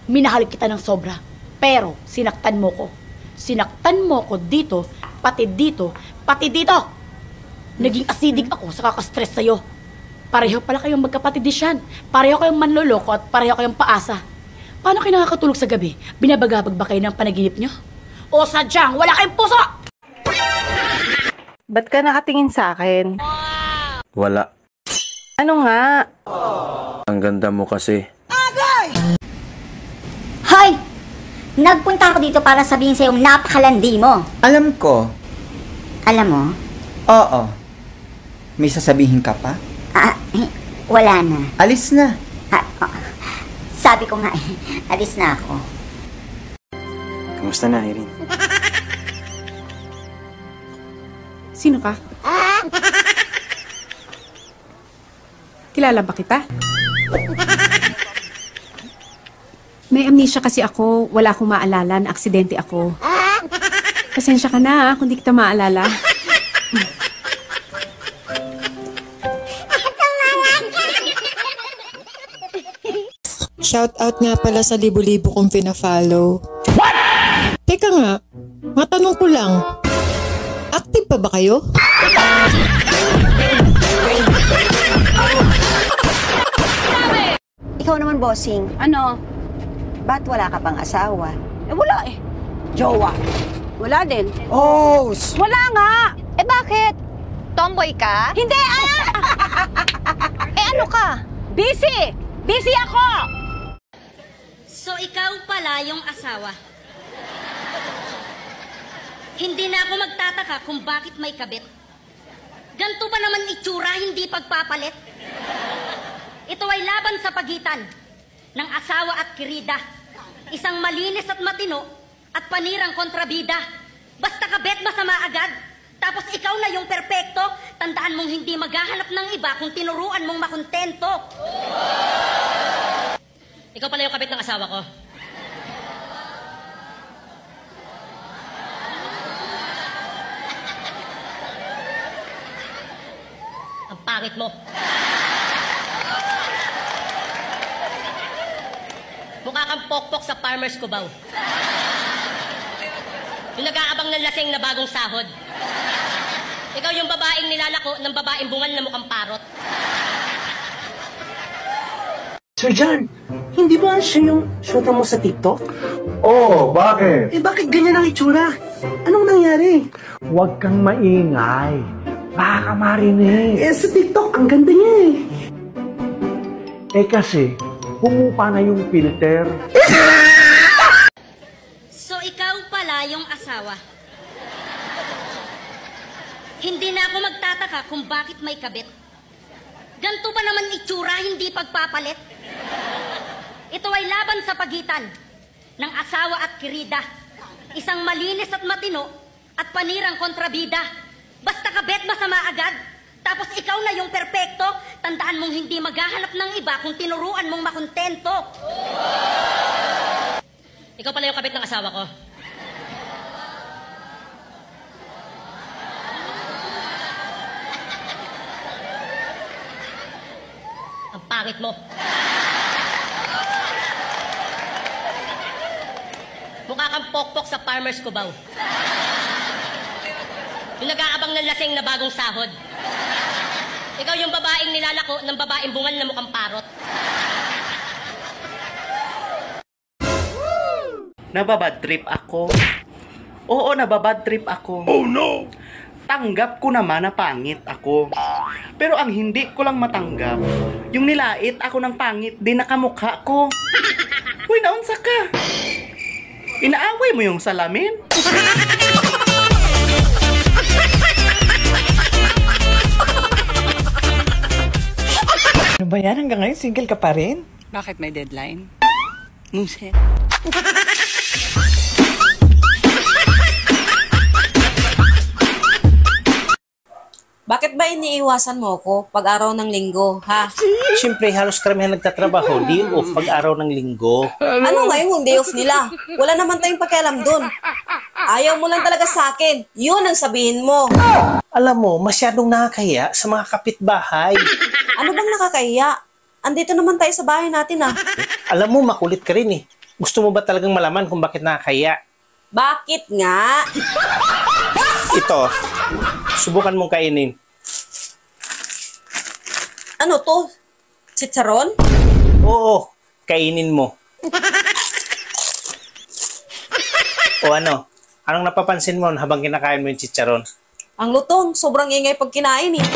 Minahal kita ng sobra. Pero sinaktan mo ko. Sinaktan mo ko dito, pati dito, pati dito. Naging acidic ako sa kakastress sa'yo. Pareho pala kayong magkapatid di siyan. Pareho kayong manloloko at pareho kayong paasa. Paano kayo nakakatulog sa gabi? Binabagabag ba kayo ng panaginip nyo? O sadyang wala kayong puso! Ba't ka nakatingin sa akin? Wala. Ano nga? Ang ganda mo kasi. Hoy! Nagpunta ako dito para sabihin sa yung napakalandi mo. Alam ko. Alam mo? Oo. May sasabihin ka pa? Wala na. Alis na. Sabi ko nga alis na ako. Kamusta na, Irene? Sino ka? Kilala ba kita? May amnesia kasi ako. Wala akong maalala na aksidente ako. Pasensya ka na kung di kita maalala. Shout out nga pala sa libo-libo kong pina-follow. What? Teka nga, matanong ko lang. Active pa ba kayo? Ikaw naman, bossing. Ano? Ba't wala ka pang asawa? Wala eh. Jowa? Wala din. Oh! Wala nga! Bakit? Tomboy ka? Hindi ano ka? Busy! Busy ako! So ikaw pala yung asawa. Hindi na ako magtataka kung bakit may kabit. Ganto ba naman itsura, hindi pagpapalit? Ito ay laban sa pagitan ng asawa at kirida. Isang malinis at matino at panirang kontrabida. Basta kabit masama agad. Tapos ikaw na yung perpekto. Tandaan mong hindi maghahanap ng iba kung tinuruan mong makontento. Ikaw pala yung kabit ng asawa ko. Ang pangit mo. Mukha kang pokpok sa Farmer's Cubao. Yung nag-aabang ng laseng na bagong sahod. Ikaw yung babaeng nilalako ng babaeng bungal na mukhang parot. Sir John, hindi ba siya yung shota mo sa TikTok? Oo, bakit? Bakit ganyan ang itsura? Anong nangyari? Huwag kang maingay. Baka marinig. Sa TikTok, ang ganda niya Kasi, humupa na yung filter. So ikaw pala yung asawa. Hindi na ako magtataka kung bakit may kabit. Ganto ba naman itsura, hindi pagpapalit? Ito ay laban sa pagitan ng asawa at kirida. Isang malinis at matino at panirang kontrabida. Basta kabit masama agad. Tapos ikaw na yung perpekto. Tandaan mong hindi maghahanap ng iba kung tinuruan mong makontento. Ikaw pala yung kabit ng asawa ko. Ang pangit mo. Mukha kang pokpok sa Farmer's Cubao. Yung nag-aabang ng laseng na bagong sahod. Ikaw yung babaeng nilalako ng babaeng bungal na mukhang parot. Nababad trip ako. Oo, nababad trip ako. Oh no! Tanggap ko naman na pangit ako. Pero ang hindi ko lang matanggap, yung nilait ako ng pangit din nakamukha ko. Uy, naunsa ka? Inaaway mo yung salamin? Ano ba yan? Hanggang ngayon, single ka pa rin? Bakit may deadline? Muset. Bakit ba iniiwasan mo ko pag araw ng linggo, ha? Siyempre, halos karamihan nagtatrabaho, day off pag araw ng linggo. Ano ngayon yung day off nila? Wala naman tayong pakialam dun. Ayaw mo lang talaga sa akin. Yun ang sabihin mo. Alam mo, masyadong nakakahiya sa mga kapitbahay. Ano bang nakakahiya? Andito naman tayo sa bahay natin, ah. Alam mo, makulit ka rin eh. Gusto mo ba talagang malaman kung bakit nakakaya? Bakit nga? Ito, subukan mong kainin. Ano to? Chicharon? Oo, kainin mo. O ano? Anong napapansin mo habang kinakain mo yung chicharon? Ang lutong, sobrang ingay pag kinain eh.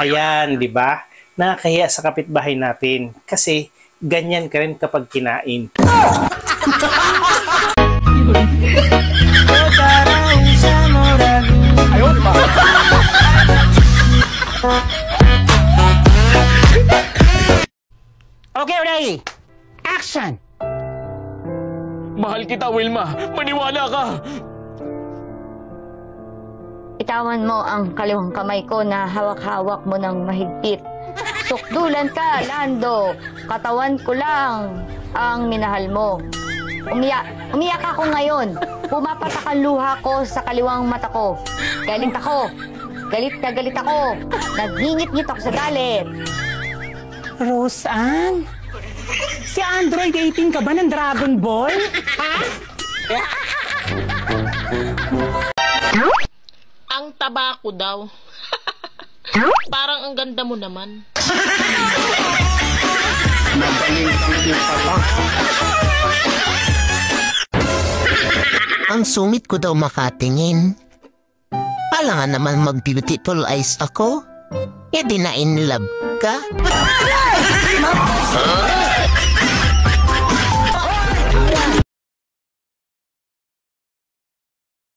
Ayan, di ba? Nakakahiya sa kapitbahay natin. Kasi ganyan ka rin kapag kinain. Okay, ready? Action! Mahal kita, Wilma. Maniwala ka. Itawan mo ang kaliwang kamay ko na hawak-hawak mo ng mahigpit. Sukdulan ka, Lando. Katawan ko lang ang minahal mo. Umiyak ako ngayon. Pumapatak ang luha ko sa kaliwang mata ko. Galit ako. Galit na galit ako. Nagngingit-ngit ako sa galit. Roseanne? Si Android 18 ka ba ng Dragon Ball? Ha? Ang taba ko daw. Parang ang ganda mo naman. Ang sungit ko daw makatingin. Pala nga naman mag-beautiful eyes ako. E di na in love ka?